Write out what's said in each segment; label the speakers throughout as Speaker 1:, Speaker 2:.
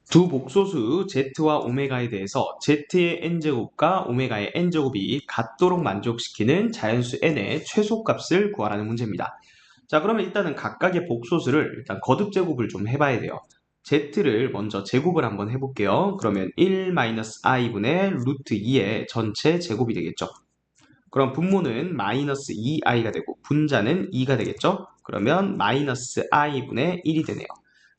Speaker 1: 두 복소수 z와 오메가에 대해서 z의 n제곱과 오메가의 n제곱이 같도록 만족시키는 자연수 n의 최소값을 구하라는 문제입니다. 자, 그러면 일단은 각각의 복소수를 일단 거듭제곱을 좀 해봐야 돼요. z를 먼저 제곱을 한번 해볼게요. 그러면 1-i분의 루트 2의 전체 제곱이 되겠죠. 그럼 분모는 마이너스 2i가 되고 분자는 2가 되겠죠. 그러면 마이너스 i분의 1이 되네요.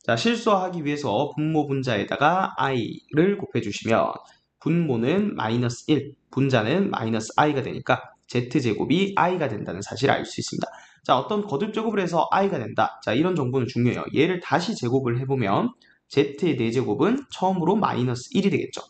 Speaker 1: 자, 실수하기 위해서 분모 분자에다가 i를 곱해주시면 분모는 마이너스 1, 분자는 마이너스 i가 되니까 z제곱이 i가 된다는 사실을 알 수 있습니다. 자, 어떤 거듭제곱을 해서 i가 된다. 자, 이런 정보는 중요해요. 얘를 다시 제곱을 해보면 z의 4제곱은 처음으로 마이너스 1이 되겠죠.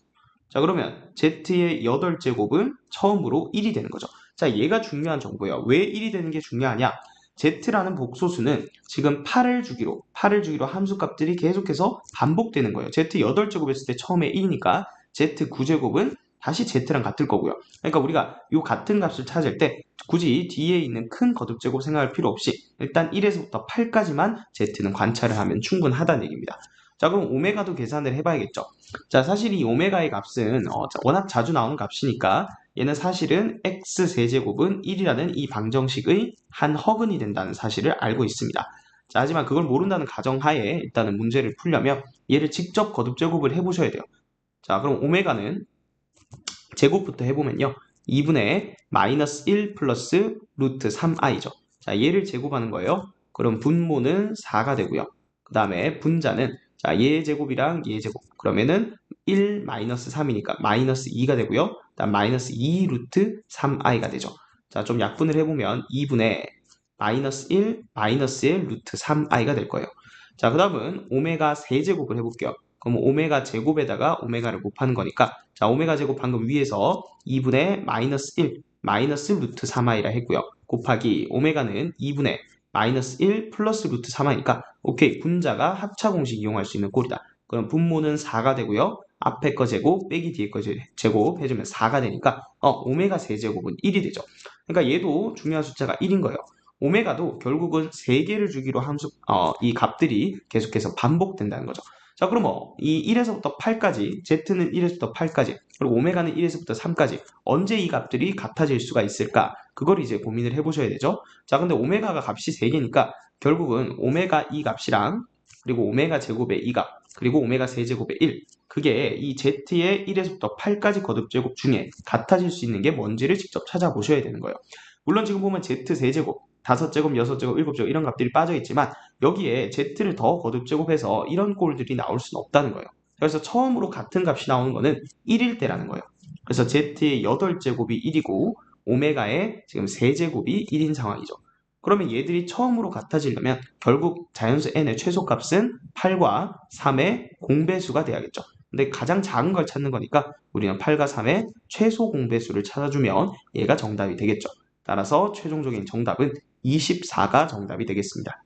Speaker 1: 자, 그러면 z의 8제곱은 처음으로 1이 되는 거죠. 자, 얘가 중요한 정보예요. 왜 1이 되는 게 중요하냐? z라는 복소수는 지금 8을 주기로 함수값들이 계속해서 반복되는 거예요. z 8제곱 했을 때 처음에 1이니까 z 9제곱은 다시 z랑 같을 거고요. 그러니까 우리가 이 같은 값을 찾을 때 굳이 뒤에 있는 큰 거듭제곱 생각할 필요 없이 일단 1에서부터 8까지만 z는 관찰을 하면 충분하다는 얘기입니다. 자, 그럼 오메가도 계산을 해봐야겠죠. 자, 사실 이 오메가의 값은 워낙 자주 나오는 값이니까 얘는 사실은 x 세제곱은 1이라는 이 방정식의 한 허근이 된다는 사실을 알고 있습니다. 자, 하지만 그걸 모른다는 가정하에 일단은 문제를 풀려면 얘를 직접 거듭제곱을 해보셔야 돼요. 자, 그럼 오메가는 제곱부터 해보면요. 2분의 마이너스 1 플러스 루트 3i죠. 자, 얘를 제곱하는 거예요. 그럼 분모는 4가 되고요. 그 다음에 분자는 자, 얘 제곱이랑 얘 제곱. 그러면은 1 마이너스 3이니까 마이너스 2가 되고요. 그다음 마이너스 2 루트 3i가 되죠. 자, 좀 약분을 해보면 2분의 마이너스 1 마이너스 1 루트 3i가 될 거예요. 자, 그 다음은 오메가 세제곱을 해볼게요. 그럼 오메가 제곱에다가 오메가를 곱하는 거니까 자, 오메가 제곱 방금 위에서 2분의 마이너스 1 마이너스 루트 3i라 했고요. 곱하기 오메가는 2분의 마이너스 1 플러스 루트 3i니까 오케이, 분자가 합차 공식 이용할 수 있는 꼴이다. 그럼 분모는 4가 되고요. 앞에 거 제곱 빼기 뒤에 거 제곱 해주면 4가 되니까 오메가 세제곱은 1이 되죠. 그러니까 얘도 중요한 숫자가 1인 거예요. 오메가도 결국은 3개를 주기로 이 값들이 계속해서 반복된다는 거죠. 자, 그럼 이 1에서부터 8까지, z는 1에서부터 8까지, 그리고 오메가는 1에서부터 3까지 언제 이 값들이 같아질 수가 있을까? 그걸 이제 고민을 해보셔야 되죠. 자, 근데 오메가가 값이 3개니까 결국은 오메가 이 값이랑 그리고 오메가 제곱의 2값, 그리고 오메가 세제곱의 1, 그게 이 z의 1에서부터 8까지 거듭제곱 중에 같아질 수 있는 게 뭔지를 직접 찾아보셔야 되는 거예요. 물론 지금 보면 z 세제곱, 5제곱, 6제곱, 7제곱 이런 값들이 빠져 있지만 여기에 z를 더 거듭제곱해서 이런 꼴들이 나올 수는 없다는 거예요. 그래서 처음으로 같은 값이 나오는 거는 1일 때라는 거예요. 그래서 z의 8제곱이 1이고 오메가의 지금 세제곱이 1인 상황이죠. 그러면 얘들이 처음으로 같아지려면 결국 자연수 n의 최소값은 8과 3의 공배수가 돼야겠죠. 근데 가장 작은 걸 찾는 거니까 우리는 8과 3의 최소 공배수를 찾아주면 얘가 정답이 되겠죠. 따라서 최종적인 정답은 24가 정답이 되겠습니다.